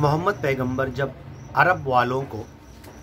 मोहम्मद पैगंबर जब अरब वालों को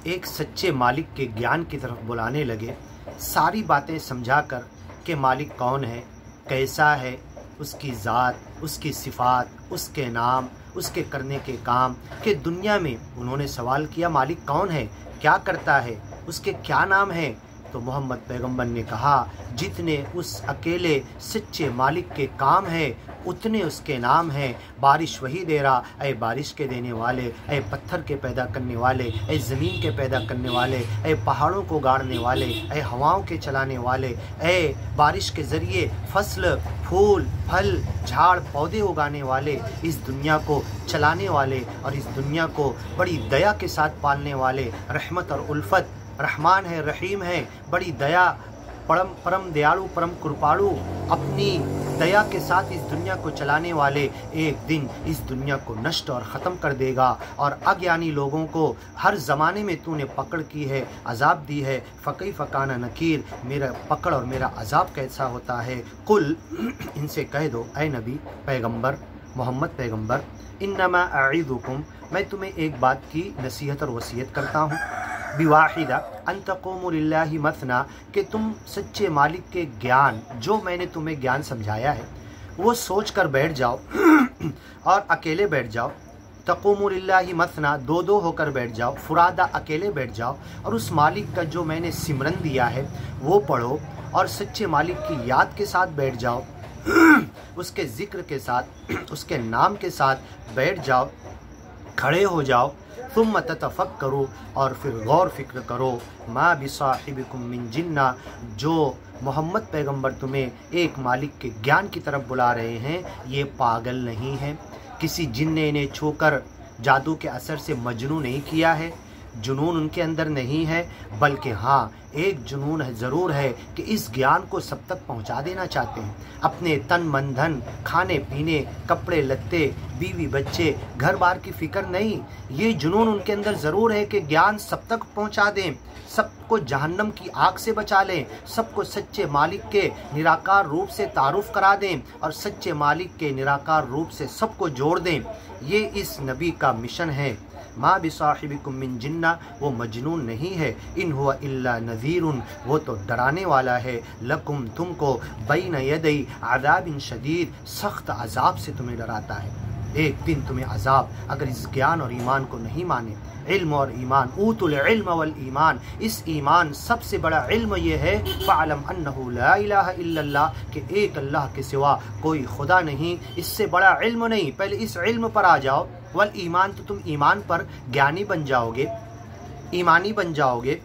एक सच्चे मालिक के ज्ञान की तरफ बुलाने लगे, सारी बातें समझाकर कि मालिक कौन है, कैसा है, उसकी ज़ात, उसकी सिफ़ात, उसके नाम, उसके करने के काम, कि दुनिया में उन्होंने सवाल किया मालिक कौन है, क्या करता है, उसके क्या नाम है। तो मोहम्मद पैगंबर ने कहा जितने उस अकेले सच्चे मालिक के काम है उतने उसके नाम हैं। बारिश वही दे रहा, ऐ बारिश के देने वाले, ऐ पत्थर के पैदा करने वाले, ऐ ज़मीन के पैदा करने वाले, ऐ पहाड़ों को गाड़ने वाले, ऐ हवाओं के चलाने वाले, ऐ बारिश के ज़रिए फसल, फूल, फल, झाड़, पौधे उगाने वाले, इस दुनिया को चलाने वाले और इस दुनिया को बड़ी दया के साथ पालने वाले, रहमत और उल्फत, रहमान है, रहीम है, बड़ी दया, परम दयालु, परम कृपालु, अपनी दया के साथ इस दुनिया को चलाने वाले एक दिन इस दुनिया को नष्ट और ख़त्म कर देगा। और अज्ञानी लोगों को हर ज़माने में तूने पकड़ की है, अजाब दी है, फ़क़ी फ़काना नकीर, मेरा पकड़ और मेरा अजाब कैसा होता है। कुल इनसे कह दो ऐ नबी पैगंबर मोहम्मद पैगंबर, इन्नमा अईदुकुम, मैं तुम्हें एक बात की नसीहत और वसीयत करता हूँ, बिवाहिदा अन तक़ूमु लिल्लाहि मसना, कि तुम सच्चे मालिक के ज्ञान, जो मैंने तुम्हें ज्ञान समझाया है वो सोच कर बैठ जाओ और अकेले बैठ जाओ। तक़ूमु लिल्लाहि मसना, दो दो होकर बैठ जाओ, फुरादा अकेले बैठ जाओ और उस मालिक का जो मैंने सिमरन दिया है वो पढ़ो और सच्चे मालिक की याद के साथ बैठ जाओ, उसके ज़िक्र के साथ, उसके नाम के साथ बैठ जाओ, खड़े हो जाओ। तुम ततफ़क्करू, और फिर गौर फिक्र करो, मा बिसाहिबिकुम मिन जिन्ना, जो मोहम्मद पैगंबर तुम्हें एक मालिक के ज्ञान की तरफ बुला रहे हैं ये पागल नहीं है, किसी जिन ने इन्हें छूकर जादू के असर से मजनू नहीं किया है, जुनून उनके अंदर नहीं है, बल्कि हाँ एक जुनून है, ज़रूर है कि इस ज्ञान को सब तक पहुंचा देना चाहते हैं। अपने तन मन धन, खाने पीने, कपड़े लत्ते, बीवी बच्चे, घर बार की फिक्र नहीं, ये जुनून उनके अंदर ज़रूर है कि ज्ञान सब तक पहुंचा दें, सबको जहन्नम की आग से बचा लें, सबको सच्चे मालिक के निराकार रूप से तारुफ करा दें और सच्चे मालिक के निराकार रूप से सबको जोड़ दें। ये इस नबी का मिशन है। माँ बिसाहिबिकुम मिन जिन्ना, वो मजनून नहीं है, इन हुआ इल्ला नज़ीरुन, वो तो डराने वाला है, लकुम, तुमको, बैन यदै अज़ाबिन शदीद, सख्त अजाब से तुम्हें डराता है। एक दिन तुम्हें अजाब, अगर इस ज्ञान और ईमान को नहीं माने। इल्म और ईमान, ऊतुल इल्म वल ईमान, इस ईमान सबसे बड़ा इल्म ये है, फ़अलम अन्नहु ला इलाहा इल्लल्लाह, कि एक अल्लाह के सिवा कोई खुदा नहीं, इससे बड़ा इल्म नहीं। पहले इस इल्म पर आ जाओ, वल ईमान, तो तुम ईमान पर ज्ञानी बन जाओगे, ईमानी बन जाओगे,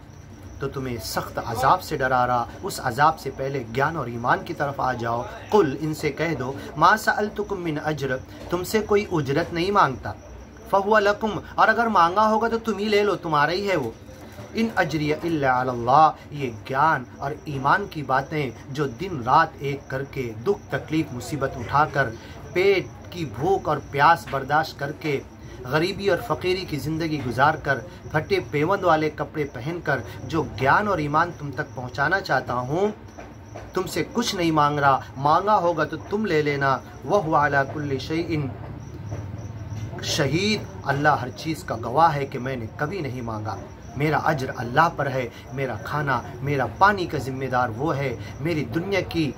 तो तुम्हें सख्त अजाब से डरा रहा, उस अजाब से पहले ज्ञान और ईमान की तरफ आ जाओ। कुल इनसे कह दो मा सअलतुकुम मिन अज्र, तुमसे कोई उजरत नहीं मांगता, फहुवा लकुम, और अगर मांगा होगा तो तुम ही ले लो, तुम्हारा ही है वो। इन अजरिया इल्ला अल्लाह, ये ज्ञान और ईमान की बातें जो दिन रात एक करके, दुख तकलीफ मुसीबत उठाकर, पेट की भूख और प्यास बर्दाश्त करके, गरीबी और फ़कीरी की ज़िंदगी गुजार कर, फटे पेवंद वाले कपड़े पहनकर जो ज्ञान और ईमान तुम तक पहुंचाना चाहता हूँ, तुमसे कुछ नहीं मांग रहा, मांगा होगा तो तुम ले लेना। वह अला कुल्ली शैइन शहीद, अल्लाह हर चीज़ का गवाह है कि मैंने कभी नहीं मांगा। मेरा अज्र अल्लाह पर है, मेरा खाना मेरा पानी का ज़िम्मेदार वो है, मेरी दुनिया की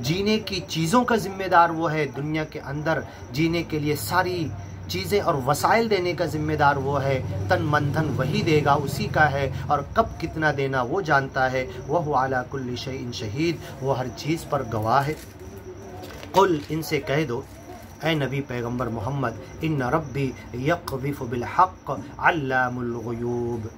जीने की चीज़ों का ज़िम्मेदार वो है, दुनिया के अंदर जीने के लिए सारी चीज़ें और वसाइल देने का ज़िम्मेदार वो है, तन मन धन वही देगा, उसी का है, और कब कितना देना वो जानता है। वह अला कुल्ली शैइन शहीद, वो हर चीज़ पर गवाह है। कुल इनसे कह दो ऐ नबी पैगंबर मोहम्मद, इन्न रब्बी यक़ज़िफ़ु बिल हक़्क़ अल्लामुल ग़ुयूब।